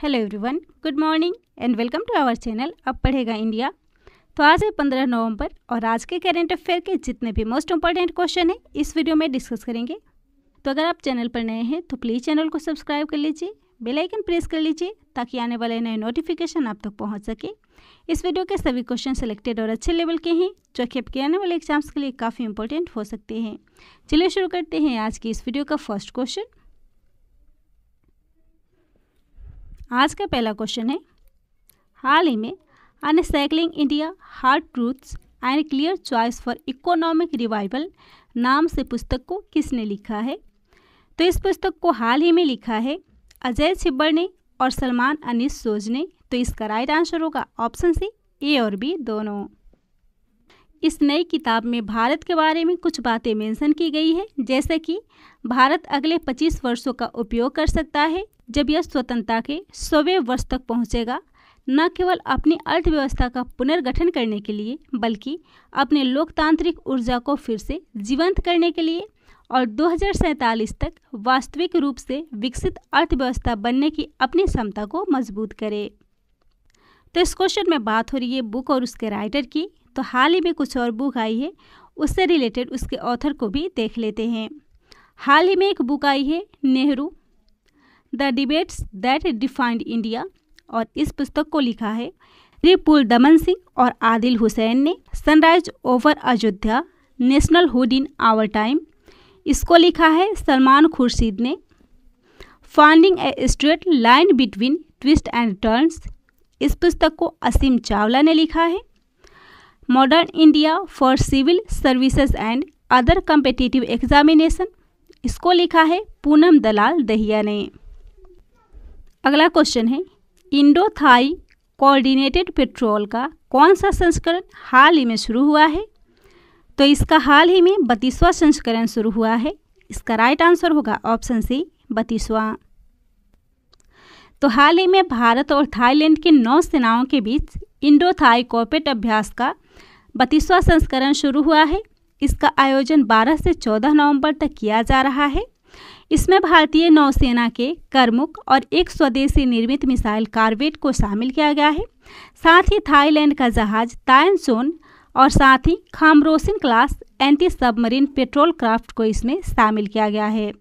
Hello everyone, good morning and welcome to our channel Ab Padhega India. तो आज है 15 नवंबर और आज के करेंट अफेयर के जितने भी मोस्ट इंपॉर्टेंट क्वेश्चन है इस वीडियो में डिस्कस करेंगे। तो अगर आप चैनल पर नए हैं तो प्लीज़ चैनल को सब्सक्राइब कर लीजिए, बेल आइकन प्रेस कर लीजिए ताकि आने वाले नए नोटिफिकेशन आप तक पहुँच सके। इस वीडियो के सभी क्वेश्चन सिलेक्टेड और अच्छे लेवल के हैं जो कि आपके आने वाले एग्जाम्स के लिए काफ़ी इंपॉर्टेंट हो सकते हैं। चलिए शुरू करते हैं आज की इस वीडियो का फर्स्ट क्वेश्चन। आज का पहला क्वेश्चन है, हाल ही में unshackling India hard truths and clear choice for economic revival नाम से पुस्तक को किसने लिखा है? तो इस पुस्तक को हाल ही में लिखा है अजय छिब्बर ने और सलमान अनीस सोज ने। तो इसका राइट आंसर होगा ऑप्शन सी, ए और बी दोनों। इस नई किताब में भारत के बारे में कुछ बातें मेंशन की गई है, जैसे कि भारत अगले 25 वर्षों का उपयोग कर सकता है जब यह स्वतंत्रता के 100वें वर्ष तक पहुंचेगा, न केवल अपनी अर्थव्यवस्था का पुनर्गठन करने के लिए बल्कि अपने लोकतांत्रिक ऊर्जा को फिर से जीवंत करने के लिए और 2047 तक वास्तविक रूप से विकसित अर्थव्यवस्था बनने की अपनी क्षमता को मजबूत करे। तो इस क्वेश्चन में बात हो रही है बुक और उसके राइटर की। तो हाल ही में कुछ और बुक आई है, उससे रिलेटेड उसके ऑथर को भी देख लेते हैं। हाल ही में एक बुक आई है Nehru the debates that defined India, और इस पुस्तक को लिखा है रिपुल दमन सिंह और आदिल हुसैन ने। Sunrise over Ayodhya nationhood in our time, इसको लिखा है सलमान खुर्शीद ने। Finding a straight line between twist and turns, इस पुस्तक को असीम चावला ने लिखा है। Modern India for civil services and other competitive examination, इसको लिखा है पूनम दलाल दहिया ने। अगला क्वेश्चन है, इंडो थाई कोऑर्डिनेटेड पेट्रोल का कौन सा संस्करण हाल ही में शुरू हुआ है? तो इसका हाल ही में 32वां संस्करण शुरू हुआ है। इसका राइट आंसर होगा ऑप्शन सी, 32वां। तो हाल ही में भारत और थाईलैंड की नौसेनाओं के बीच इंडो थाई कोऑपरेट अभ्यास का 32वां संस्करण शुरू हुआ है। इसका आयोजन 12 से 14 नवंबर तक किया जा रहा है। इसमें भारतीय नौसेना के करमुक और एक स्वदेशी निर्मित मिसाइल कार्वेट को शामिल किया गया है। साथ ही थाईलैंड का जहाज तायनसोन और साथ ही खामरोसिन class anti submarine patrol craft को इसमें शामिल किया गया है।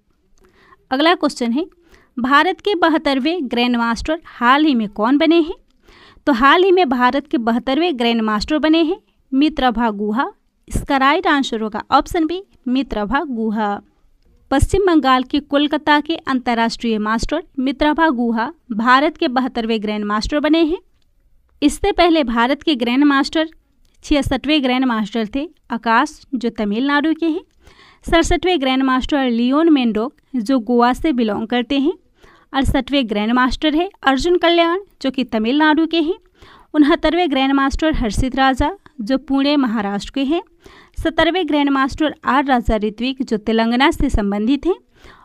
अगला क्वेश्चन है, भारत के 72वें ग्रैंड मास्टर हाल ही में कौन बने हैं? तो हाल ही में भारत के 72वें ग्रैंड मास्टर बने हैं मित्रभा गुहा। इसका राइट आंसर होगा ऑप्शन बी, मित्रभा गुहा। पश्चिम बंगाल के कोलकाता के अंतर्राष्ट्रीय मास्टर मित्रभा गुहा भारत के 72वें ग्रैंड मास्टर बने हैं। इससे पहले भारत के ग्रैंड मास्टर 66वें ग्रैंड मास्टर थे आकाश, जो तमिलनाडु के हैं। 67वें ग्रैंड मास्टर लियोन मेंडोक, जो गोवा से बिलोंग करते हैं। 68वें ग्रैंड मास्टर है अर्जुन कल्याण, जो कि तमिलनाडु के हैं। 69वें ग्रैंड मास्टर हर्षित राजा, जो पुणे महाराष्ट्र के हैं। 70वें ग्रैंड मास्टर आर राजा ऋत्विक, जो तेलंगाना से संबंधित हैं।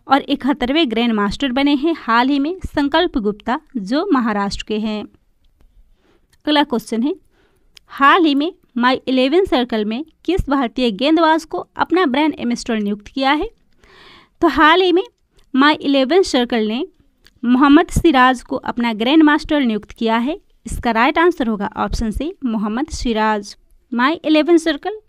और 71वें ग्रैंड मास्टर बने हैं हाल ही में संकल्प गुप्ता, जो महाराष्ट्र के हैं। अगला क्वेश्चन है, हाल ही में माई 11 सर्कल में किस भारतीय गेंदबाज को अपना ब्रांड एम्बेसडर नियुक्त किया है? तो हाल ही में माई 11 सर्कल ने मोहम्मद सिराज को अपना ग्रैंड मास्टर नियुक्त किया है। इसका राइट आंसर होगा ऑप्शन सी, मोहम्मद सिराज। माई 11 circle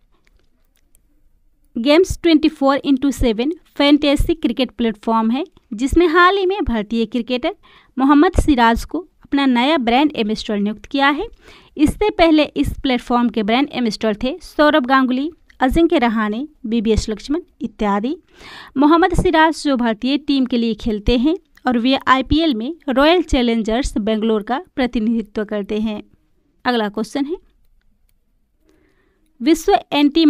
games 24x7 fantasy cricket platform है, जिसमें हाल ही में भारतीय क्रिकेटर मोहम्मद सिराज को अपना नया ब्रांड एम्बेसडर नियुक्त किया है। इससे पहले इस प्लेटफॉर्म के ब्रांड एम्बेसडर थे सौरभ गांगुली, अजिंक्य रहाणे, बीबीएस लक्ष्मण इत्यादि। मोहम्मद सिराज जो भारतीय टीम के लिए खेलते हैं और वे आईपीएल में रॉयल चैलेंजर्स बेंगलोर का प्रतिनिधित्व करते हैं। अगला क्वेश्चन है, विश्व एंटी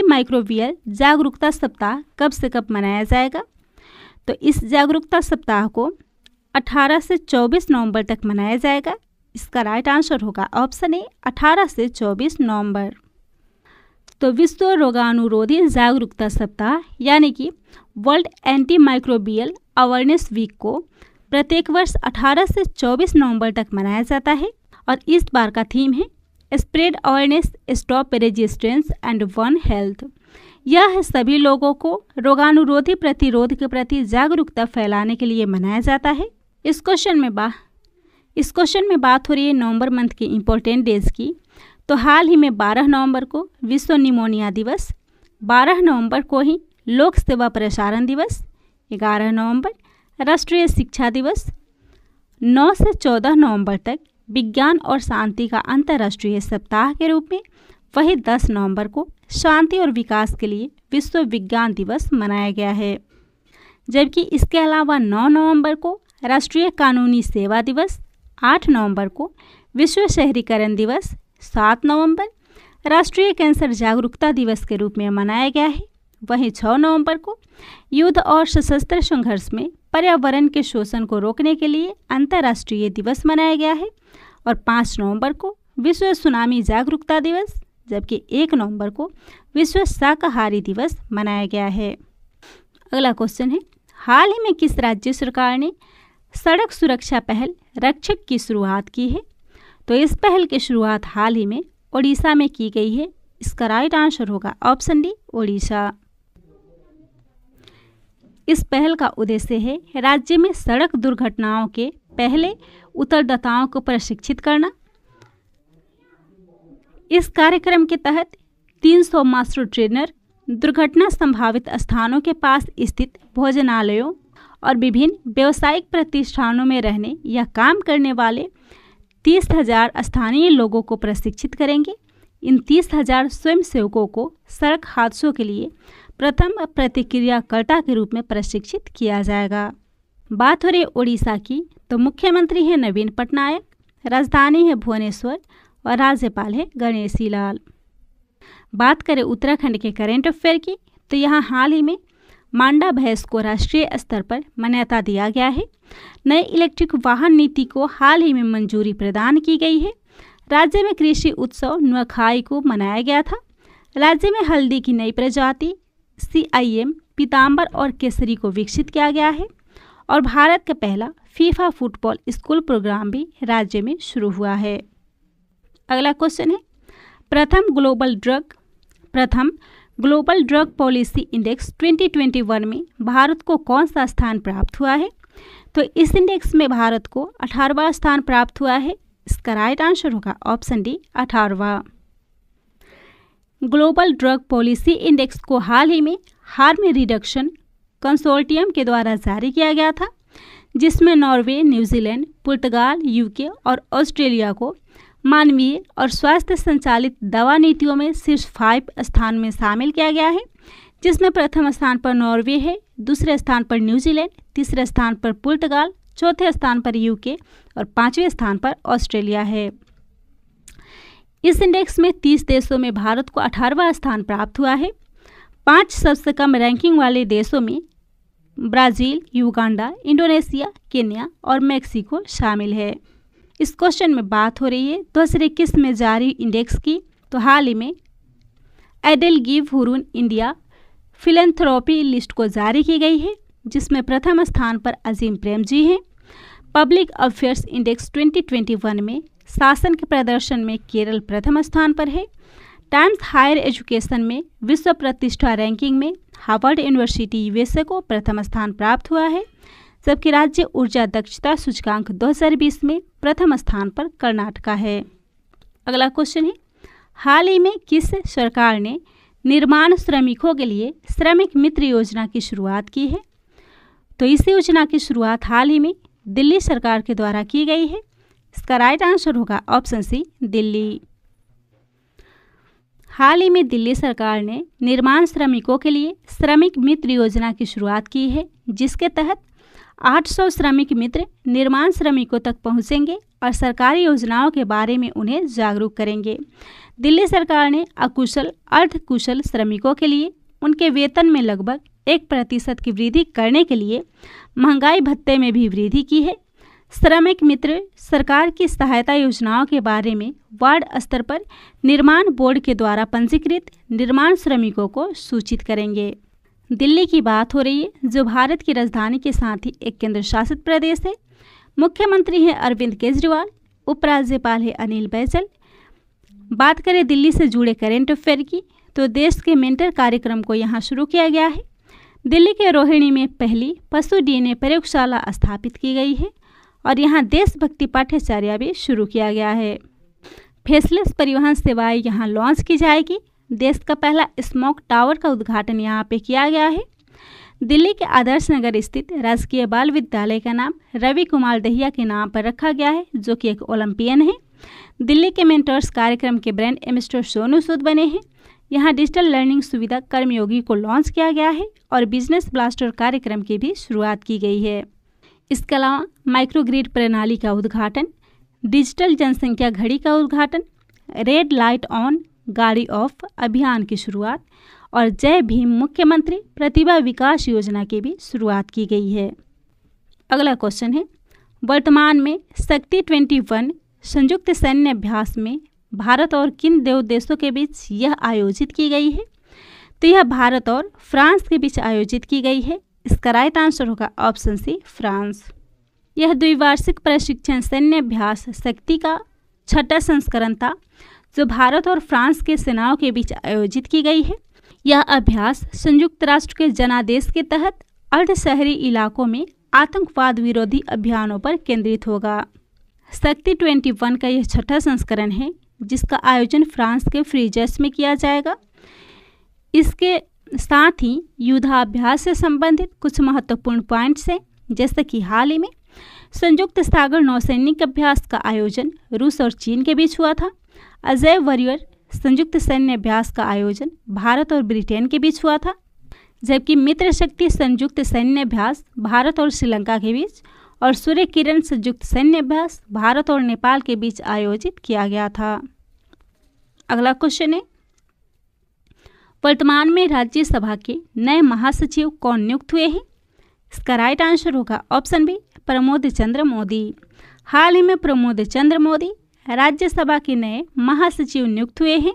माइक्रोबियल जागरूकता सप्ताह कब से कब मनाया जाएगा? तो इस जागरूकता सप्ताह को 18 से 24 नवंबर तक मनाया जाएगा। इसका राइट आंसर होगा ऑप्शन ए, 18 से 24 नवंबर। तो विश्व रोगाणुरोधी जागरूकता सप्ताह यानी कि world antimicrobial awareness week को प्रत्येक वर्ष 18 से 24 नवंबर तक मनाया जाता है। और इस बार का थीम है spread awareness, stop resistance and one health. यह सभी लोगों को रोगाणुरोधी प्रतिरोध के प्रति जागरूकता फैलाने के लिए मनाया जाता है। इस क्वेश्चन में बात हो रही है नवंबर मंथ के इम्पोर्टेंट डेज की। तो हाल ही में 12 नवंबर को विश्व निमोनिया दिवस, 12 नवंबर को ही लोक सेवा प्रसारण दिवस, 11 नवंबर राष्ट्रीय शिक्षा दिवस, 9 से 14 नवंबर तक विज्ञान और शांति का अंतर्राष्ट्रीय सप्ताह के रूप में, वही 10 नवंबर को शांति और विकास के लिए विश्व विज्ञान दिवस मनाया गया है। जबकि इसके अलावा 9 नवंबर को राष्ट्रीय कानूनी सेवा दिवस, 8 नवंबर को विश्व शहरीकरण दिवस, 7 नवंबर राष्ट्रीय कैंसर जागरूकता दिवस के रूप में मनाया गया है। वहीं 6 नवंबर को युद्ध और सशस्त्र संघर्ष में पर्यावरण के शोषण को रोकने के लिए अंतर्राष्ट्रीय दिवस मनाया गया है। और 5 नवंबर को विश्व सुनामी जागरूकता दिवस, जबकि 1 नवंबर को विश्व शाकाहारी दिवस मनाया गया है। अगला क्वेश्चन है, हाल ही में किस राज्य सरकार ने सड़क सुरक्षा पहल रक्षक की शुरुआत की है? तो इस पहल की शुरुआत हाल ही में ओडिशा में की गई है। इसका राइट आंसर होगा ऑप्शन डी, ओडिशा। इस पहल का उद्देश्य है राज्य में सड़क दुर्घटनाओं के पहले उत्तरदाताओं को प्रशिक्षित करना। इस कार्यक्रम के तहत 300 मास्टर ट्रेनर दुर्घटना संभावित स्थानों के पास स्थित भोजनालयों और विभिन्न व्यावसायिक प्रतिष्ठानों में रहने या काम करने वाले 30,000 स्थानीय लोगों को प्रशिक्षित करेंगे। इन 30,000 स्वयंसेवकों को सड़क हादसों के लिए प्रथम प्रतिक्रियाकर्ता के रूप में प्रशिक्षित किया जाएगा। बात हो रही ओडिशा की, तो मुख्यमंत्री है नवीन पटनायक, राजधानी है भुवनेश्वर और राज्यपाल है गणेशी लाल। बात करें उत्तराखंड के करेंट अफेयर की, तो यहाँ हाल ही में मांडा भैंस को राष्ट्रीय स्तर पर मान्यता दिया गया है। नई इलेक्ट्रिक वाहन नीति को हाल ही में मंजूरी प्रदान की गई है। राज्य में कृषि उत्सव नुआखाई को मनाया गया था। राज्य में हल्दी की नई प्रजाति CIM पीताम्बर और केसरी को विकसित किया गया है। और भारत का पहला फीफा फुटबॉल स्कूल प्रोग्राम भी राज्य में शुरू हुआ है। अगला क्वेश्चन है, प्रथम ग्लोबल ड्रग पॉलिसी इंडेक्स 2021 में भारत को कौन सा स्थान प्राप्त हुआ है? तो इस इंडेक्स में भारत को 18वां स्थान प्राप्त हुआ है। इसका राइट आंसर होगा ऑप्शन डी, 18वां। ग्लोबल ड्रग पॉलिसी इंडेक्स को हाल ही में हार्म रिडक्शन कंसोर्टियम के द्वारा जारी किया गया था, जिसमें नॉर्वे, न्यूजीलैंड, पुर्तगाल, UK और ऑस्ट्रेलिया को मानवीय और स्वास्थ्य संचालित दवा नीतियों में शीर्ष 5 स्थान में शामिल किया गया है, जिसमें प्रथम स्थान पर नॉर्वे है, दूसरे स्थान पर न्यूजीलैंड, तीसरे स्थान पर पुर्तगाल, चौथे स्थान पर UK और 5वें स्थान पर ऑस्ट्रेलिया है। इस इंडेक्स में 30 देशों में भारत को 18वां स्थान प्राप्त हुआ है। 5 सबसे कम रैंकिंग वाले देशों में ब्राज़ील, युगांडा, इंडोनेशिया, केन्या और मेक्सिको शामिल है। इस क्वेश्चन में बात हो रही है 2021 में जारी इंडेक्स की। तो हाल ही में EdelGive Hurun India philanthropy list को जारी की गई है, जिसमें प्रथम स्थान पर अजीम प्रेम जी हैं। पब्लिक अफेयर्स इंडेक्स 2021 में शासन के प्रदर्शन में केरल प्रथम स्थान पर है। टाइम्स हायर एजुकेशन में विश्व प्रतिष्ठा रैंकिंग में हार्वर्ड यूनिवर्सिटी USA को प्रथम स्थान प्राप्त हुआ है, जबकि राज्य ऊर्जा दक्षता सूचकांक 2020 में प्रथम स्थान पर कर्नाटका है। अगला क्वेश्चन है, हाल ही में किस सरकार ने निर्माण श्रमिकों के लिए श्रमिक मित्र योजना की शुरुआत की है? तो इस योजना की शुरुआत हाल ही में दिल्ली सरकार के द्वारा की गई है। इसका राइट आंसर होगा ऑप्शन सी, दिल्ली। हाल ही में दिल्ली सरकार ने निर्माण श्रमिकों के लिए श्रमिक मित्र योजना की शुरुआत की है, जिसके तहत 800 श्रमिक मित्र निर्माण श्रमिकों तक पहुंचेंगे और सरकारी योजनाओं के बारे में उन्हें जागरूक करेंगे। दिल्ली सरकार ने अकुशल अर्धकुशल श्रमिकों के लिए उनके वेतन में लगभग 1% की वृद्धि करने के लिए महंगाई भत्ते में भी वृद्धि की है। श्रमिक मित्र सरकार की सहायता योजनाओं के बारे में वार्ड स्तर पर निर्माण बोर्ड के द्वारा पंजीकृत निर्माण श्रमिकों को सूचित करेंगे। दिल्ली की बात हो रही है, जो भारत की राजधानी के साथ ही एक केंद्र शासित प्रदेश है। मुख्यमंत्री है अरविंद केजरीवाल, उपराज्यपाल है अनिल बैजल। बात करें दिल्ली से जुड़े करेंट अफेयर की, तो देश के मेंटर कार्यक्रम को यहाँ शुरू किया गया है। दिल्ली के रोहिणी में पहली पशु DNA प्रयोगशाला स्थापित की गई है। और यहाँ देशभक्ति पाठ्यचर्या भी शुरू किया गया है। फेसलेस परिवहन सेवाएं यहाँ लॉन्च की जाएगी। देश का पहला स्मोक टावर का उद्घाटन यहाँ पे किया गया है। दिल्ली के आदर्श नगर स्थित राजकीय बाल विद्यालय का नाम रवि कुमार दहिया के नाम पर रखा गया है, जो कि एक ओलंपियन है। दिल्ली के मेंटर्स कार्यक्रम के ब्रांड एम्बेसडर सोनू सूद बने हैं। यहाँ डिजिटल लर्निंग सुविधा कर्मयोगी को लॉन्च किया गया है और बिजनेस ब्लास्टर कार्यक्रम की भी शुरुआत की गई है। इसके अलावा माइक्रोग्रिड प्रणाली का उद्घाटन, डिजिटल जनसंख्या घड़ी का उद्घाटन, रेड लाइट ऑन गाड़ी ऑफ अभियान की शुरुआत और जय भीम मुख्यमंत्री प्रतिभा विकास योजना की भी शुरुआत की गई है। अगला क्वेश्चन है, वर्तमान में शक्ति 21 संयुक्त सैन्य अभ्यास में भारत और किन दो देशों के बीच यह आयोजित की गई है? तो यह भारत और फ्रांस के बीच आयोजित की गई है। इसका राइट आंसर होगा ऑप्शन सी, फ्रांस। यह द्विवार्षिक प्रशिक्षण सैन्य अभ्यास शक्ति का 6वां संस्करण था, जो भारत और फ्रांस के सेनाओं के बीच आयोजित की गई है। यह अभ्यास संयुक्त राष्ट्र के जनादेश के तहत अर्ध शहरी इलाकों में आतंकवाद विरोधी अभियानों पर केंद्रित होगा। शक्ति 21 का यह 6वां संस्करण है, जिसका आयोजन फ्रांस के फ्रीजर्स में किया जाएगा। इसके साथ ही युद्धाभ्यास से संबंधित कुछ महत्वपूर्ण पॉइंट्स हैं, जैसे कि हाल ही में संयुक्त सागर नौसैनिक अभ्यास का आयोजन रूस और चीन के बीच हुआ था। अजय वॉरियर संयुक्त सैन्य अभ्यास का आयोजन भारत और ब्रिटेन के बीच हुआ था, जबकि मित्र शक्ति संयुक्त सैन्य अभ्यास भारत और श्रीलंका के बीच और सूर्य किरण संयुक्त सैन्य अभ्यास भारत और नेपाल के बीच आयोजित किया गया था। अगला क्वेश्चन है, वर्तमान में राज्यसभा के नए महासचिव कौन नियुक्त हुए हैं? इसका राइट आंसर होगा ऑप्शन बी, प्रमोद चंद्र मोदी। हाल ही में प्रमोद चंद्र मोदी राज्यसभा के नए महासचिव नियुक्त हुए हैं।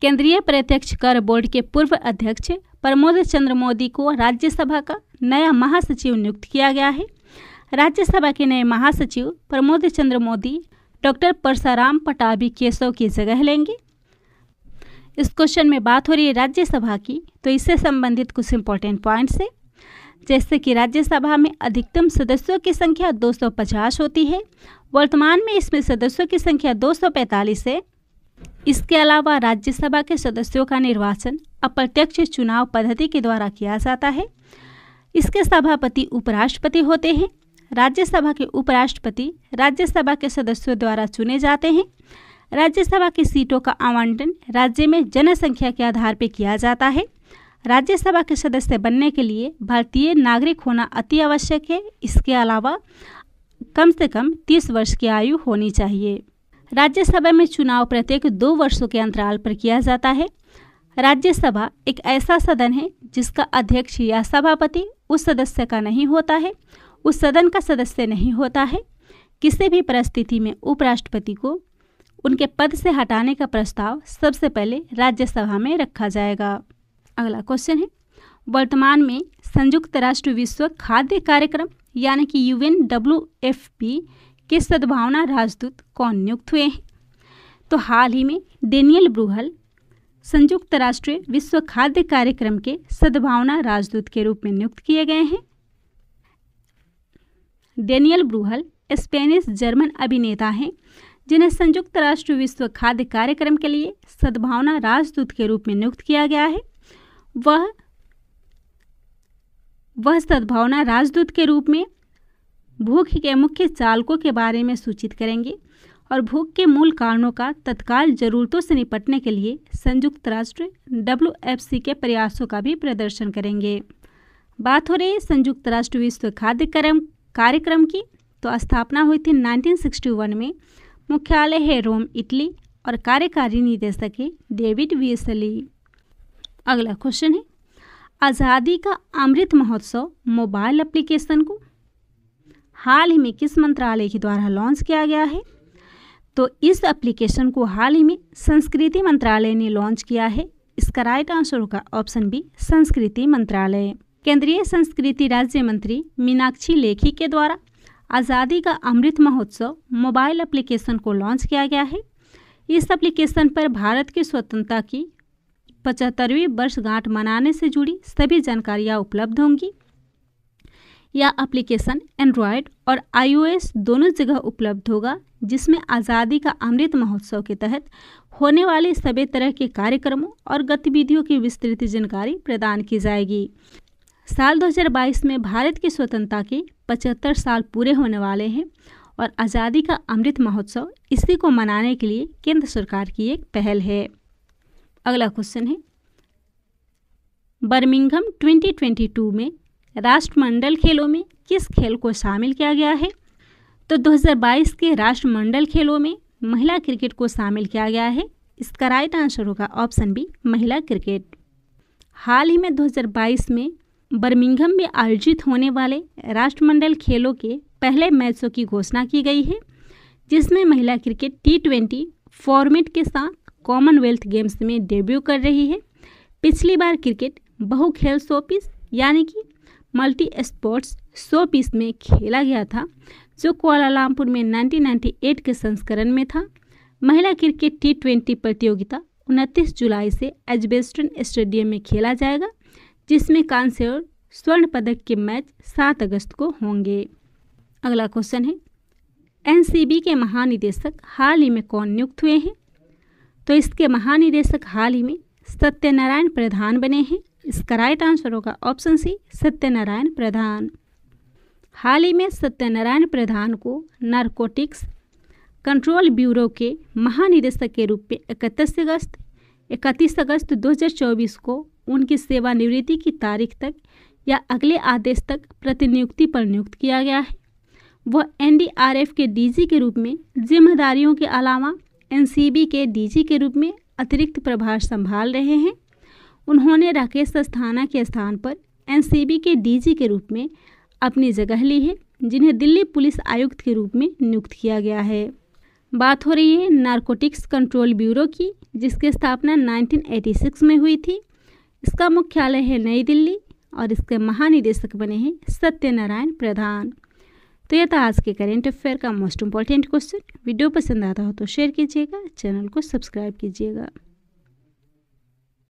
केंद्रीय प्रत्यक्ष कर बोर्ड के पूर्व अध्यक्ष प्रमोद चंद्र मोदी को राज्यसभा का नया महासचिव नियुक्त किया गया है। राज्यसभा के नए महासचिव प्रमोद चंद्र मोदी डॉक्टर परसाराम पटाभी केशव की जगह लेंगे। इस क्वेश्चन में बात हो रही है राज्यसभा की, तो इससे संबंधित कुछ इंपॉर्टेंट पॉइंट्स है, जैसे कि राज्यसभा में अधिकतम सदस्यों की संख्या 250 होती है। वर्तमान में इसमें सदस्यों की संख्या 245 है। इसके अलावा राज्यसभा के सदस्यों का निर्वाचन अप्रत्यक्ष चुनाव पद्धति के द्वारा किया जाता है। इसके सभापति उपराष्ट्रपति होते हैं। राज्यसभा के उपराष्ट्रपति राज्यसभा के सदस्यों द्वारा चुने जाते हैं। राज्यसभा की सीटों का आवंटन राज्य में जनसंख्या के आधार पर किया जाता है। राज्यसभा के सदस्य बनने के लिए भारतीय नागरिक होना अति आवश्यक है। इसके अलावा कम से कम 30 वर्ष की आयु होनी चाहिए। राज्यसभा में चुनाव प्रत्येक 2 वर्षों के अंतराल पर किया जाता है। राज्यसभा एक ऐसा सदन है जिसका अध्यक्ष या सभापति उस सदस्य का नहीं होता है, उस सदन का सदस्य नहीं होता है। किसी भी परिस्थिति में उपराष्ट्रपति को उनके पद से हटाने का प्रस्ताव सबसे पहले राज्यसभा में रखा जाएगा। अगला क्वेश्चन है, वर्तमान में संयुक्त राष्ट्र विश्व खाद्य कार्यक्रम यानी कि UNWFP के सद्भावना राजदूत कौन नियुक्त हुए हैं? तो हाल ही में डेनियल ब्रूहल संयुक्त राष्ट्र विश्व खाद्य कार्यक्रम के सद्भावना राजदूत के रूप में नियुक्त किए गए हैं। डेनियल ब्रूहल स्पेनिश जर्मन अभिनेता हैं, जिन्हें संयुक्त राष्ट्र विश्व खाद्य कार्यक्रम के लिए सद्भावना राजदूत के रूप में नियुक्त किया गया है। वह सद्भावना राजदूत के रूप में भूख के मुख्य चालकों के बारे में सूचित करेंगे और भूख के मूल कारणों का तत्काल जरूरतों से निपटने के लिए संयुक्त राष्ट्र WFP के प्रयासों का भी प्रदर्शन करेंगे। बात हो रही है संयुक्त राष्ट्र विश्व खाद्य कार्यक्रम की, तो स्थापना हुई थी 1961 में। मुख्यालय है रोम, इटली और कार्यकारी निदेशक है डेविड विएसली। अगला क्वेश्चन है, आज़ादी का अमृत महोत्सव मोबाइल एप्लीकेशन को हाल ही में किस मंत्रालय के द्वारा लॉन्च किया गया है? तो इस एप्लीकेशन को हाल ही में संस्कृति मंत्रालय ने लॉन्च किया है। इसका राइट आंसर होगा ऑप्शन बी, संस्कृति मंत्रालय। केंद्रीय संस्कृति राज्य मंत्री मीनाक्षी लेखी के द्वारा आज़ादी का अमृत महोत्सव मोबाइल एप्लीकेशन को लॉन्च किया गया है। इस एप्लीकेशन पर भारत की स्वतंत्रता की 75वीं वर्षगांठ मनाने से जुड़ी सभी जानकारियां उपलब्ध होंगी। यह एप्लीकेशन एंड्रॉयड और iOS दोनों जगह उपलब्ध होगा, जिसमें आज़ादी का अमृत महोत्सव के तहत होने वाले सभी तरह के कार्यक्रमों और गतिविधियों की विस्तृत जानकारी प्रदान की जाएगी। साल 2022 में भारत की स्वतंत्रता के 75 साल पूरे होने वाले हैं और आज़ादी का अमृत महोत्सव इसी को मनाने के लिए केंद्र सरकार की एक पहल है। अगला क्वेश्चन है, बर्मिंघम 2022 में राष्ट्रमंडल खेलों में किस खेल को शामिल किया गया है? तो 2022 के राष्ट्रमंडल खेलों में महिला क्रिकेट को शामिल किया गया है। इसका राइट आंसर होगा ऑप्शन बी, महिला क्रिकेट। हाल ही में 2022 में बर्मिंघम में आयोजित होने वाले राष्ट्रमंडल खेलों के पहले मैचों की घोषणा की गई है, जिसमें महिला क्रिकेट T20 फॉर्मेट के साथ कॉमनवेल्थ गेम्स में डेब्यू कर रही है। पिछली बार क्रिकेट बहुखेल शोपीस यानी कि मल्टी स्पोर्ट्स शोपीस में खेला गया था, जो कुआलालंपुर में 1998 के संस्करण में था। महिला क्रिकेट T20 प्रतियोगिता 29 जुलाई से एजबेस्टन स्टेडियम में खेला जाएगा, जिसमें कांस्य और स्वर्ण पदक के मैच 7 अगस्त को होंगे। अगला क्वेश्चन है, NCB के महानिदेशक हाल ही में कौन नियुक्त हुए हैं? तो इसके महानिदेशक हाल ही में सत्यनारायण प्रधान बने हैं। इसका राइट आंसर होगा ऑप्शन सी, सत्यनारायण प्रधान। हाल ही में सत्यनारायण प्रधान को नारकोटिक्स कंट्रोल ब्यूरो के महानिदेशक के रूप में 31 अगस्त 2024 को उनकी सेवानिवृत्ति की तारीख तक या अगले आदेश तक प्रतिनियुक्ति पर नियुक्त किया गया है। वह NDRF के DG के रूप में जिम्मेदारियों के अलावा NCB के DG के रूप में अतिरिक्त प्रभार संभाल रहे हैं। उन्होंने राकेश अस्थाना के स्थान पर NCB के DG के रूप में अपनी जगह ली है, जिन्हें दिल्ली पुलिस आयुक्त के रूप में नियुक्त किया गया है। बात हो रही है नारकोटिक्स कंट्रोल ब्यूरो की, जिसकी स्थापना 1986 में हुई थी। इसका मुख्यालय है नई दिल्ली और इसके महानिदेशक बने हैं सत्यनारायण प्रधान। तो यह था आज के करेंट अफेयर का मोस्ट इम्पॉर्टेंट क्वेश्चन। वीडियो पसंद आता हो तो शेयर कीजिएगा, चैनल को सब्सक्राइब कीजिएगा।